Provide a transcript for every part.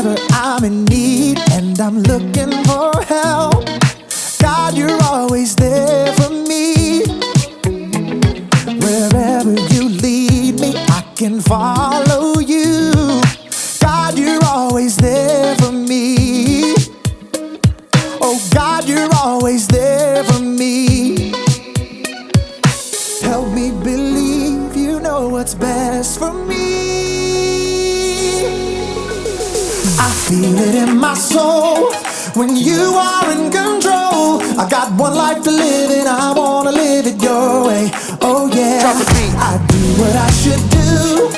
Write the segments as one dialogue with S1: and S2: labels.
S1: Whenever I'm in need and I'm looking for help, God, you're always there for me. Wherever you lead me, I can follow you. God, you're always there for me. Oh God, you're always there for me. Help me believe you know what's best for me. I feel it in my soul when you are in control. I got one life to live and I wanna live it your way. Oh yeah, I do what I should do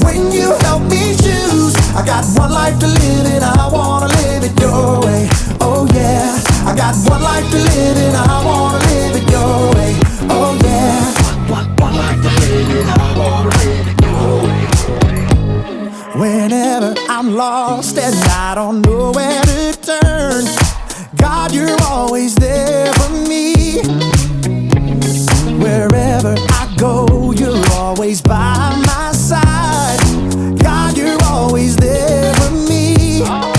S1: when you help me choose. I got one life to live and I wanna live it your way. Oh yeah, I got one life to live and I wanna live it your way. Oh yeah, one life to live and I wanna live it your way. Whenever I'm lost and I don't know where to turn, God, you're always there for me. Wherever I go, you're always by my side. God, you're always there for me. Oh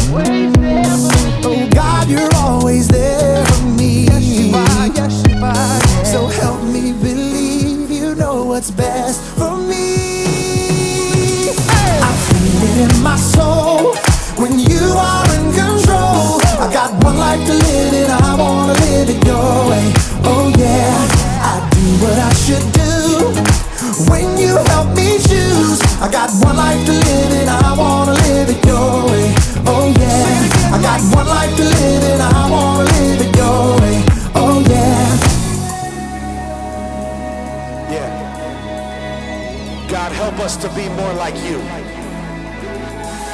S1: God, you're always there for me. So help me believe you know what's best for me. I feel it in my soul when you are in control. I got one life to live and I wanna live it your way. Oh yeah, I do what I should do when you help me choose. I got one life to live and I wanna live it your way. Oh yeah, I got one life to live and I wanna live it your way. Oh yeah.
S2: Yeah. God, help us to be more like you,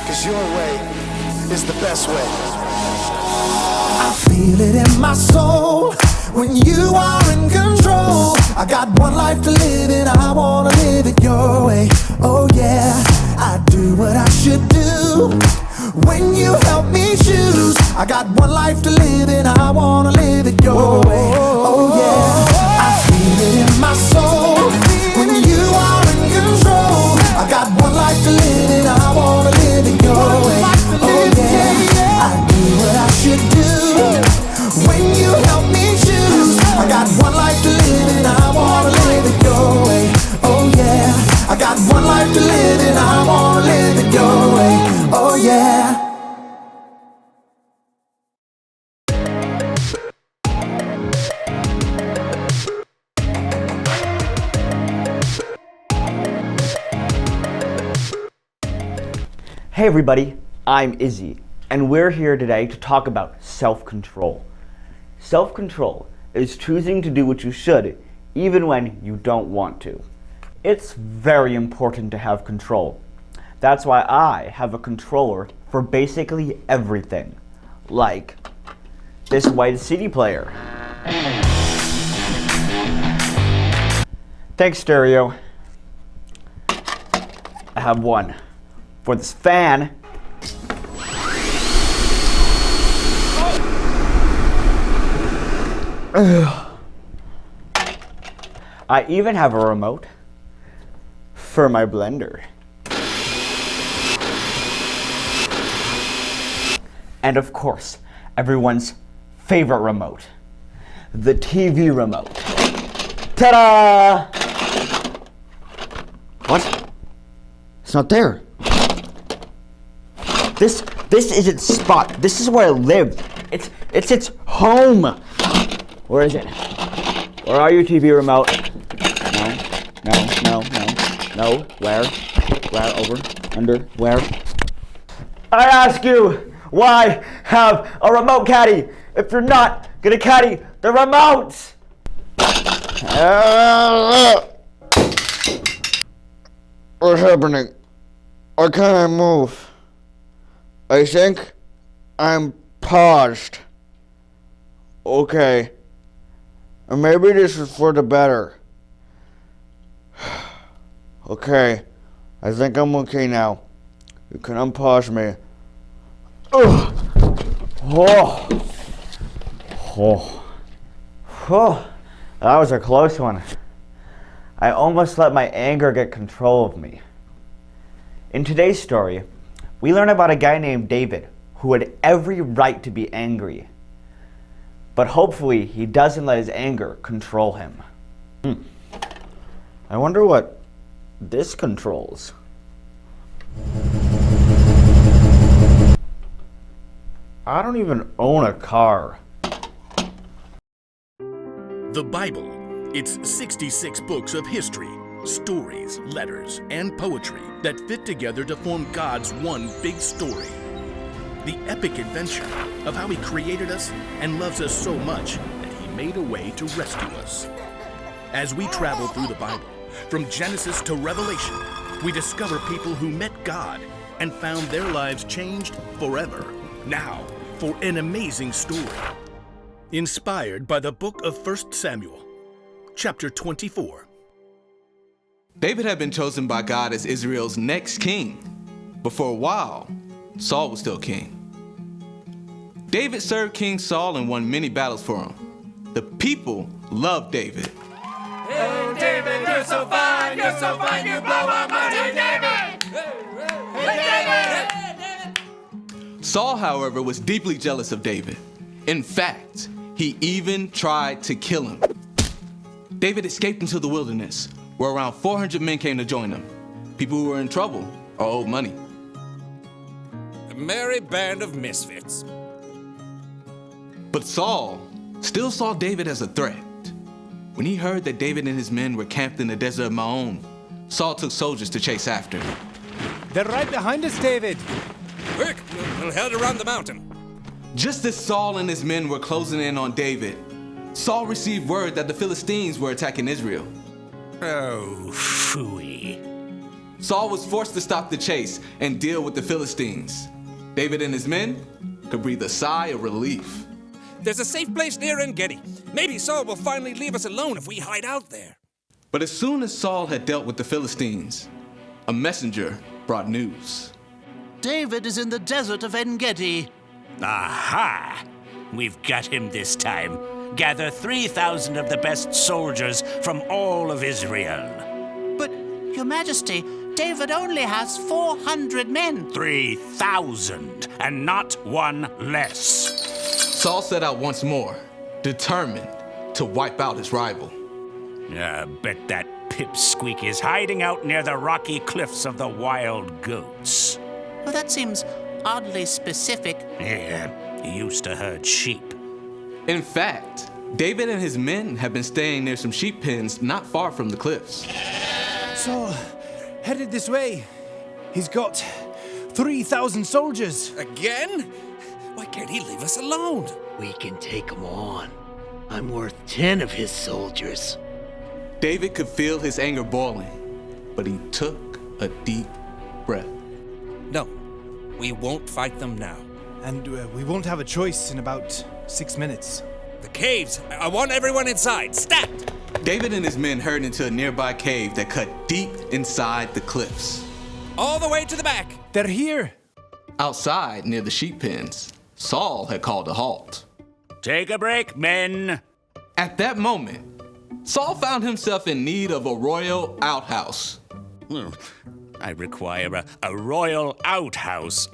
S2: 'cause your way is the best way.
S1: I feel it in my soul when you are in control. I got one life to live and I wanna live it your way. Oh yeah, I do what I should do when you help me choose. I got one life to live and I wanna live it your way. Oh yeah, I feel it in my soul when you are in control. I got one life to live and I wanna live it your way. Oh yeah, I do what I should do when you help me choose. I got one life to live and I wanna live it your way. Oh yeah, I got one life to live and I wanna live it your way. Oh yeah.
S3: Hey everybody, I'm Izzy, and we're here today to talk about self-control. Self-control is choosing to do what you should, even when you don't want to. It's very important to have control. That's why I have a controller for basically everything, like this white CD player. Thanks, stereo. I have one for this fan. I even have a remote for my blender. And of course, everyone's favorite remote, the TV remote. Ta-da! What? It's not there. This is its spot. This is where I live. It's its home. Where is it? Where are you, TV remote? No. Where? Over? Under? Where? I ask you, why have a remote caddy if you're not gonna caddy the remote?
S4: What's happening? I can't move. I think I'm paused. Okay. And maybe this is for the better. Okay. I think I'm okay now. You can unpause me. Ugh.
S3: That was a close one. I almost let my anger get control of me. In today's story, we learn about a guy named David who had every right to be angry. But hopefully he doesn't let his anger control him. I wonder what this controls. I don't even own a car.
S5: The Bible. It's 66 books of history, stories, letters, and poetry that fit together to form God's one big story. The epic adventure of how He created us and loves us so much that He made a way to rescue us. As we travel through the Bible, from Genesis to Revelation, we discover people who met God and found their lives changed forever. Now, for an amazing story. Inspired by the book of 1 Samuel, chapter 24.
S6: David had been chosen by God as Israel's next king, but for a while, Saul was still king. David served King Saul and won many battles for him. The people loved David.
S7: Hey, David, you're so fine, you blow our money, David! Hey, David!
S6: Saul, however, was deeply jealous of David. In fact, he even tried to kill him. David escaped into the wilderness, where around 400 men came to join him. People who were in trouble or owed money.
S7: A merry band of misfits.
S6: But Saul still saw David as a threat. When he heard that David and his men were camped in the desert of Maon, Saul took soldiers to chase after him.
S8: They're right behind us, David.
S7: Quick, we'll head around the mountain.
S6: Just as Saul and his men were closing in on David, Saul received word that the Philistines were attacking Israel.
S7: Oh, phooey.
S6: Saul was forced to stop the chase and deal with the Philistines. David and his men could breathe a sigh of relief.
S7: There's a safe place near En-Gedi. Maybe Saul will finally leave us alone if we hide out there.
S6: But as soon as Saul had dealt with the Philistines, a messenger brought news.
S9: David is in the desert of En-Gedi.
S10: Aha! We've got him this time. Gather 3,000 of the best soldiers from all of Israel.
S9: But, Your Majesty, David only has 400 men.
S10: 3,000, and not one less.
S6: Saul set out once more, determined to wipe out his rival.
S10: I bet that pipsqueak is hiding out near the rocky cliffs of the Wild Goats.
S9: Well, that seems oddly specific.
S10: Yeah, he used to herd sheep.
S6: In fact, David and his men have been staying near some sheep pens not far from the cliffs.
S8: Saul, headed this way. He's got 3,000 soldiers.
S7: Again? Why can't he leave us alone?
S11: We can take him on. I'm worth 10 of his soldiers.
S6: David could feel his anger boiling, but he took a deep breath.
S7: No, we won't fight them now.
S8: And we won't have a choice in about 6 minutes.
S7: The caves! I want everyone inside! Stat!
S6: David and his men hurried into a nearby cave that cut deep inside the cliffs.
S7: All the way to the back!
S8: They're here!
S6: Outside, near the sheep pens, Saul had called a halt.
S10: Take a break, men.
S6: At that moment, Saul found himself in need of a royal outhouse.
S10: I require a royal outhouse.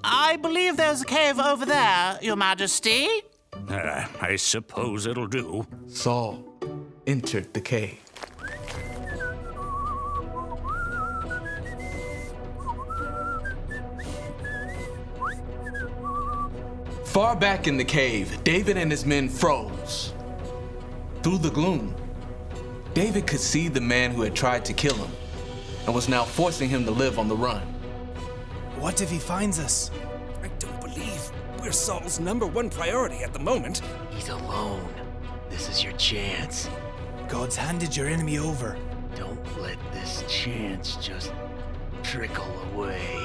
S9: I believe there's a cave over there, Your Majesty.
S10: I suppose it'll do.
S6: Saul entered the cave. Far back in the cave, David and his men froze. Through the gloom, David could see the man who had tried to kill him and was now forcing him to live on the run.
S8: What if he finds us?
S7: I don't believe we're Saul's #1 priority at the moment.
S11: He's alone. This is your chance.
S8: God's handed your enemy over.
S11: Don't let this chance just trickle away.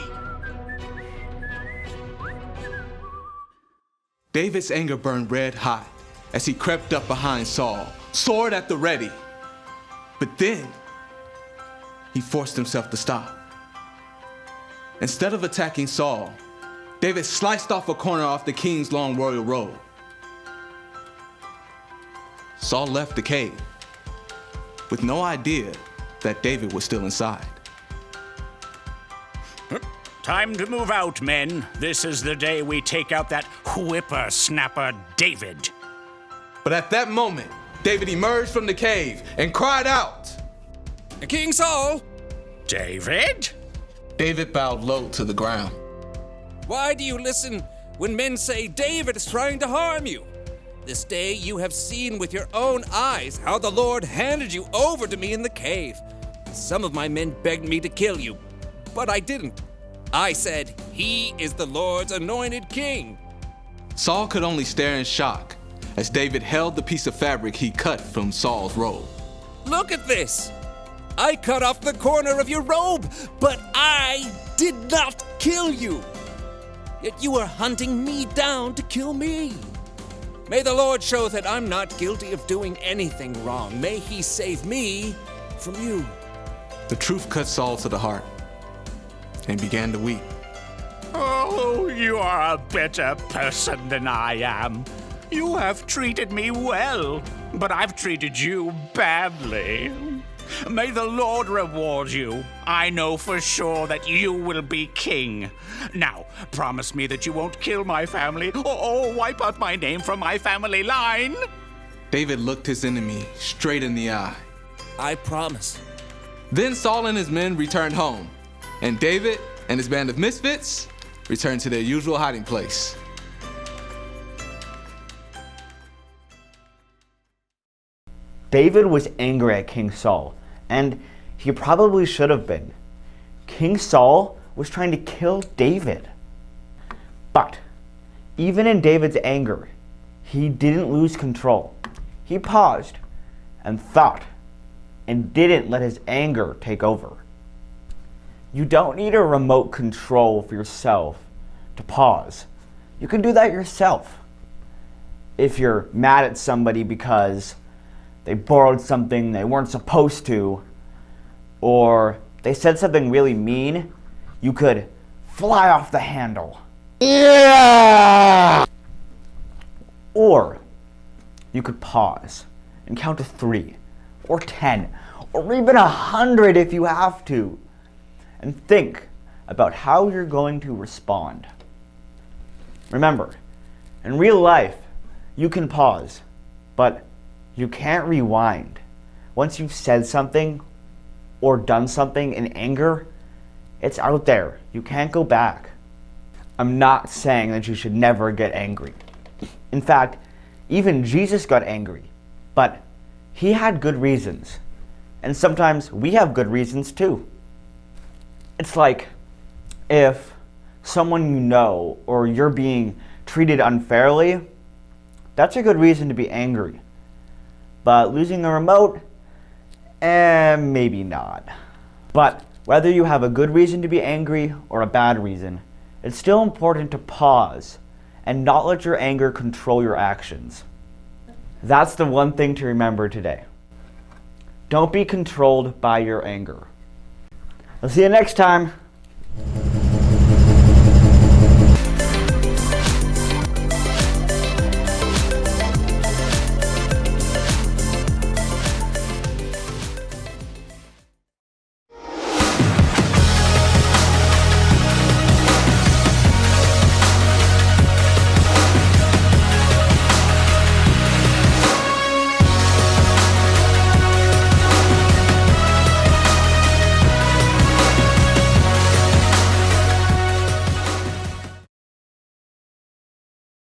S6: David's anger burned red hot as he crept up behind Saul, sword at the ready. But then, he forced himself to stop. Instead of attacking Saul, David sliced off a corner off the king's long royal robe. Saul left the cave with no idea that David was still inside.
S10: Time to move out, men. This is the day we take out that whippersnapper David.
S6: But at that moment, David emerged from the cave and cried out,
S12: King Saul!
S10: David?
S6: David bowed low to the ground.
S12: Why do you listen when men say David is trying to harm you? This day you have seen with your own eyes how the Lord handed you over to me in the cave. Some of my men begged me to kill you, but I didn't. I said, he is the Lord's anointed king.
S6: Saul could only stare in shock as David held the piece of fabric he cut from Saul's robe.
S12: Look at this. I cut off the corner of your robe, but I did not kill you. Yet you are hunting me down to kill me. May the Lord show that I'm not guilty of doing anything wrong. May he save me from you.
S6: The truth cut Saul to the heart and began to weep.
S10: Oh, you are a better person than I am. You have treated me well, but I've treated you badly. May the Lord reward you. I know for sure that you will be king. Now, promise me that you won't kill my family or wipe out my name from my family line.
S6: David looked his enemy straight in the eye.
S12: I promise.
S6: Then Saul and his men returned home, and David and his band of misfits returned to their usual hiding place.
S3: David was angry at King Saul, and he probably should have been. King Saul was trying to kill David. But even in David's anger, he didn't lose control. He paused and thought and didn't let his anger take over. You don't need a remote control for yourself to pause. You can do that yourself. If you're mad at somebody because they borrowed something they weren't supposed to, or they said something really mean, you could fly off the handle. Yeah! Or you could pause and count to 3 or 10 or even 100 if you have to, and think about how you're going to respond. Remember, in real life, you can pause, but you can't rewind. Once you've said something or done something in anger, it's out there. You can't go back. I'm not saying that you should never get angry. In fact, even Jesus got angry, but he had good reasons. And sometimes we have good reasons too. It's like if someone you know or you're being treated unfairly, that's a good reason to be angry. But losing a remote, maybe not. But whether you have a good reason to be angry or a bad reason, it's still important to pause and not let your anger control your actions. That's the one thing to remember today. Don't be controlled by your anger. I'll see you next time.